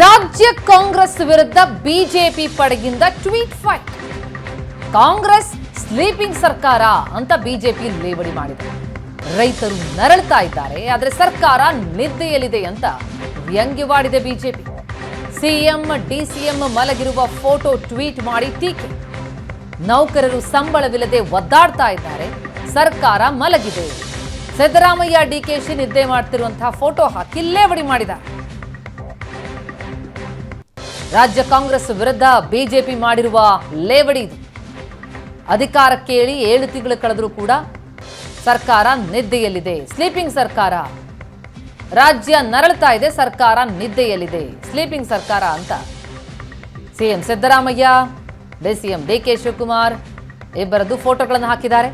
ರಾಜ್ಯ ಕಾಂಗ್ರೆಸ್ ವಿರುದ್ಧ ಬಿಜೆಪಿ ಪಡೆಗಿಂದ ಟ್ವೀಟ್ ಫೈಟ್. ಕಾಂಗ್ರೆಸ್ ಸ್ಲೀಪಿಂಗ್ ಸರ್ಕಾರ ಅಂತ ಬಿಜೆಪಿ ಲೇವಡಿ ಮಾಡಿದೆ. ರೈತರು ನರಳ್ತಾ ಇದ್ದಾರೆ, ಆದರೆ ಸರ್ಕಾರ ನಿದ್ದೆಯಲ್ಲಿದೆ ಅಂತ ವ್ಯಂಗ್ಯವಾಡಿದೆ ಬಿಜೆಪಿ. ಸಿಎಂ ಡಿಸಿಎಂ ಮಲಗಿರುವ ಫೋಟೋ ಟ್ವೀಟ್ ಮಾಡಿ ಟೀಕೆ. ನೌಕರರು ಸಂಬಳವಿಲ್ಲದೆ ಒದ್ದಾಡ್ತಾ ಇದ್ದಾರೆ, ಸರ್ಕಾರ ಮಲಗಿದೆ. ಸಿದ್ದರಾಮಯ್ಯ ಡಿಕೆಶಿ ನಿದ್ದೆ ಮಾಡ್ತಿರುವಂತಹ ಫೋಟೋ ಹಾಕಿ ಲೇವಡಿ ಮಾಡಿದ್ದಾರೆ. ರಾಜ್ಯ ಕಾಂಗ್ರೆಸ್ ವಿರುದ್ಧ ಬಿಜೆಪಿ ಮಾಡಿರುವ ಲೇವಡಿ ಇದು. ಅಧಿಕಾರಕ್ಕೆ ಹೇಳಿ 7 ತಿಂಗಳು ಕಳೆದರೂ ಕೂಡ ಸರ್ಕಾರ ನಿದ್ದೆಯಲ್ಲಿದೆ. ಸ್ಲೀಪಿಂಗ್ ಸರ್ಕಾರ. ರಾಜ್ಯ ನರಳ್ತಾ ಇದೆ, ಸರ್ಕಾರ ನಿದ್ದೆಯಲ್ಲಿದೆ. ಸ್ಲೀಪಿಂಗ್ ಸರ್ಕಾರ ಅಂತ ಸಿಎಂ ಸಿದ್ದರಾಮಯ್ಯ, ಡಿಸಿಎಂ ಡಿಕೆ ಶಿವಕುಮಾರ್ ಇಬ್ಬರದ್ದು ಫೋಟೋಗಳನ್ನು ಹಾಕಿದ್ದಾರೆ.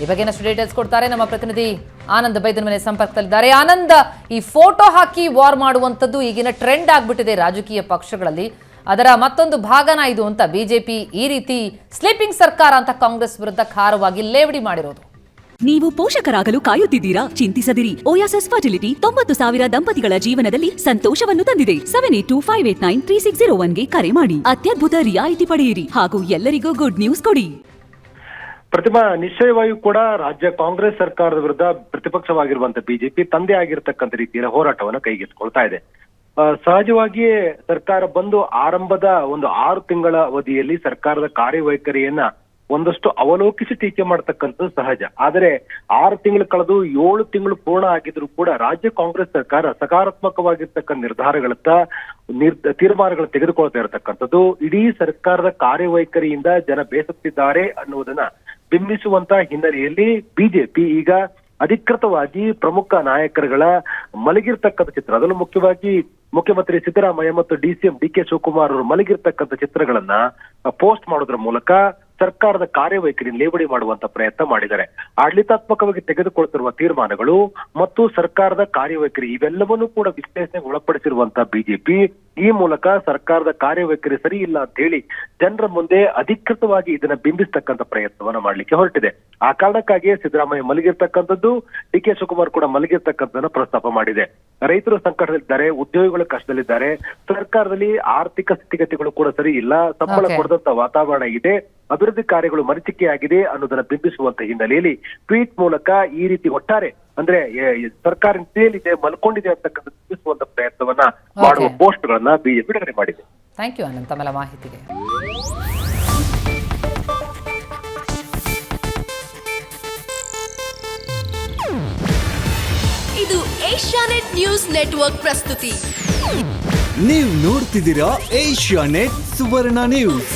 ಈ ಬಗ್ಗೆ ಇನ್ನಷ್ಟು ಡೀಟೇಲ್ಸ್ ಕೊಡ್ತಾರೆ ನಮ್ಮ ಪ್ರತಿನಿಧಿ ಆನಂದ್ ಬೈದನ್ ಮನೆ ಸಂಪರ್ಕದಲ್ಲಿದ್ದಾರೆ. ಆನಂದ್, ಈ ಫೋಟೋ ಹಾಕಿ ವಾರ್ ಮಾಡುವಂಥದ್ದು ಈಗಿನ ಟ್ರೆಂಡ್ ಆಗ್ಬಿಟ್ಟಿದೆ ರಾಜಕೀಯ ಪಕ್ಷಗಳಲ್ಲಿ. ಅದರ ಮತ್ತೊಂದು ಭಾಗನ ಇದು ಅಂತ ಬಿಜೆಪಿ ಈ ರೀತಿ ಸ್ಲೀಪಿಂಗ್ ಸರ್ಕಾರ ಅಂತ ಕಾಂಗ್ರೆಸ್ ವಿರುದ್ಧ ಖಾರವಾಗಿ ಲೇವಡಿ ಮಾಡಿರೋದು. ನೀವು ಪೋಷಕರಾಗಲು ಕಾಯುತ್ತಿದ್ದೀರಾ? ಚಿಂತಿಸದಿರಿ. ಓಯಾಸಸ್ ಫರ್ಟಿಲಿಟಿ 90,000 ದಂಪತಿಗಳ ಜೀವನದಲ್ಲಿ ಸಂತೋಷವನ್ನು ತಂದಿದೆ. 7825893601ಗೆ ಕರೆ ಮಾಡಿ. ಅತ್ಯದ್ಭುತ ರಿಯಾಯಿತಿ ಪಡೆಯಿರಿ ಹಾಗೂ ಎಲ್ಲರಿಗೂ ಗುಡ್ ನ್ಯೂಸ್ ಕೊಡಿ. ಪ್ರತಿಮಾ, ನಿಶ್ಚಯವಾಗಿಯೂ ಕೂಡ ರಾಜ್ಯ ಕಾಂಗ್ರೆಸ್ ಸರ್ಕಾರದ ವಿರುದ್ಧ ಪ್ರತಿಪಕ್ಷವಾಗಿರುವಂತಹ ಬಿಜೆಪಿ ತಂದೆ ಆಗಿರತಕ್ಕಂಥ ರೀತಿಯ ಹೋರಾಟವನ್ನು ಕೈಗೆತ್ತಿಕೊಳ್ತಾ ಇದೆ. ಸಹಜವಾಗಿಯೇ ಸರ್ಕಾರ ಬಂದು ಆರಂಭದ ಒಂದು 6 ತಿಂಗಳ ಅವಧಿಯಲ್ಲಿ ಸರ್ಕಾರದ ಕಾರ್ಯವೈಖರಿಯನ್ನ ಒಂದಷ್ಟು ಅವಲೋಕಿಸಿ ಟೀಕೆ ಮಾಡ್ತಕ್ಕಂಥದ್ದು ಸಹಜ. ಆದರೆ 6 ತಿಂಗಳು ಕಳೆದು 7 ತಿಂಗಳು ಪೂರ್ಣ ಆಗಿದ್ರು ಕೂಡ ರಾಜ್ಯ ಕಾಂಗ್ರೆಸ್ ಸರ್ಕಾರ ಸಕಾರಾತ್ಮಕವಾಗಿರ್ತಕ್ಕಂಥ ತೀರ್ಮಾನಗಳು ತೆಗೆದುಕೊಳ್ತಾ ಇರತಕ್ಕಂಥದ್ದು ಇಡೀ ಸರ್ಕಾರದ ಕಾರ್ಯವೈಖರಿಯಿಂದ ಜನ ಬೇಸತ್ತಿದ್ದಾರೆ ಅನ್ನುವುದನ್ನ ಬಿಂಬಿಸುವಂತ ಹಿನ್ನೆಲೆಯಲ್ಲಿ ಬಿಜೆಪಿ ಈಗ ಅಧಿಕೃತವಾಗಿ ಪ್ರಮುಖ ನಾಯಕರುಗಳ ಮಲಗಿರ್ತಕ್ಕಂಥ ಚಿತ್ರ, ಅದರಲ್ಲೂ ಮುಖ್ಯವಾಗಿ ಮುಖ್ಯಮಂತ್ರಿ ಸಿದ್ದರಾಮಯ್ಯ ಮತ್ತು ಡಿಸಿಎಂ ಡಿಕೆ ಶಿವಕುಮಾರ್ ಅವರು ಮಲಗಿರ್ತಕ್ಕಂಥ ಚಿತ್ರಗಳನ್ನ ಪೋಸ್ಟ್ ಮಾಡೋದ್ರ ಮೂಲಕ ಸರ್ಕಾರದ ಕಾರ್ಯವೈಖರಿ ಲೇವಡಿ ಮಾಡುವಂತ ಪ್ರಯತ್ನ ಮಾಡಿದ್ದಾರೆ. ಆಡಳಿತಾತ್ಮಕವಾಗಿ ತೆಗೆದುಕೊಳ್ತಿರುವ ತೀರ್ಮಾನಗಳು ಮತ್ತು ಸರ್ಕಾರದ ಕಾರ್ಯವೈಖರಿ ಇವೆಲ್ಲವನ್ನೂ ಕೂಡ ವಿಶ್ಲೇಷಣೆಗೆ ಒಳಪಡಿಸಿರುವಂತಹ ಬಿಜೆಪಿ ಈ ಮೂಲಕ ಸರ್ಕಾರದ ಕಾರ್ಯವೈಖರಿ ಸರಿ ಇಲ್ಲ ಅಂತ ಹೇಳಿ ಜನರ ಮುಂದೆ ಅಧಿಕೃತವಾಗಿ ಇದನ್ನ ಬಿಂಬಿಸ್ತಕ್ಕಂಥ ಪ್ರಯತ್ನವನ್ನ ಮಾಡ್ಲಿಕ್ಕೆ ಹೊರಟಿದೆ. ಆ ಕಾರಣಕ್ಕಾಗಿಯೇ ಸಿದ್ದರಾಮಯ್ಯ ಮಲಗಿರ್ತಕ್ಕಂಥದ್ದು, ಡಿಕೆ ಶಿವಕುಮಾರ್ ಕೂಡ ಮಲಗಿರ್ತಕ್ಕಂಥದ್ದನ್ನ ಪ್ರಸ್ತಾಪ ಮಾಡಿದೆ. ರೈತರು ಸಂಕಟದಲ್ಲಿದ್ದಾರೆ, ಉದ್ಯೋಗಿಗಳು ಕಷ್ಟದಲ್ಲಿದ್ದಾರೆ, ಸರ್ಕಾರದಲ್ಲಿ ಆರ್ಥಿಕ ಸ್ಥಿತಿಗತಿಗಳು ಕೂಡ ಸರಿ ಇಲ್ಲ, ಸಂಬಳ ಕೊಡದಂತ ವಾತಾವರಣ ಇದೆ, ಅಭಿವೃದ್ಧಿ ಕಾರ್ಯಗಳು ಮರೀಚಿಕೆಯಾಗಿದೆ ಅನ್ನೋದನ್ನ ಬಿಂಬಿಸುವಂತ ಹಿನ್ನೆಲೆಯಲ್ಲಿ ಟ್ವೀಟ್ ಮೂಲಕ ಈ ರೀತಿ ಒಟ್ಟಾರೆ ಅಂದ್ರೆ ಸರ್ಕಾರ ನಿದ್ದೆಯಲ್ಲಿದೆ, ಮಲ್ಕೊಂಡಿದೆ ಅಂತಕ್ಕಂಥ ಬಿಂಬಿಸುವಂತ ಪ್ರಯತ್ನವನ್ನ ಮಾಡುವ ಪೋಸ್ಟ್ ಗಳನ್ನ ಬಿಜೆಪಿ ಬಿಡುಗಡೆ ಮಾಡಿದೆ. ಥ್ಯಾಂಕ್ ಯು ಅನಂತ್ ತಮ್ಮೆಲ್ಲ ಮಾಹಿತಿಗೆ. ಇದು ಏಷ್ಯಾನೆಟ್ ನ್ಯೂಸ್ ನೆಟ್ವರ್ಕ್ ಪ್ರಸ್ತುತಿ. ನೀವು ನೋಡ್ತಿದ್ದೀರಾ ಏಷ್ಯಾನೆಟ್ ಸುವರ್ಣ ನ್ಯೂಸ್.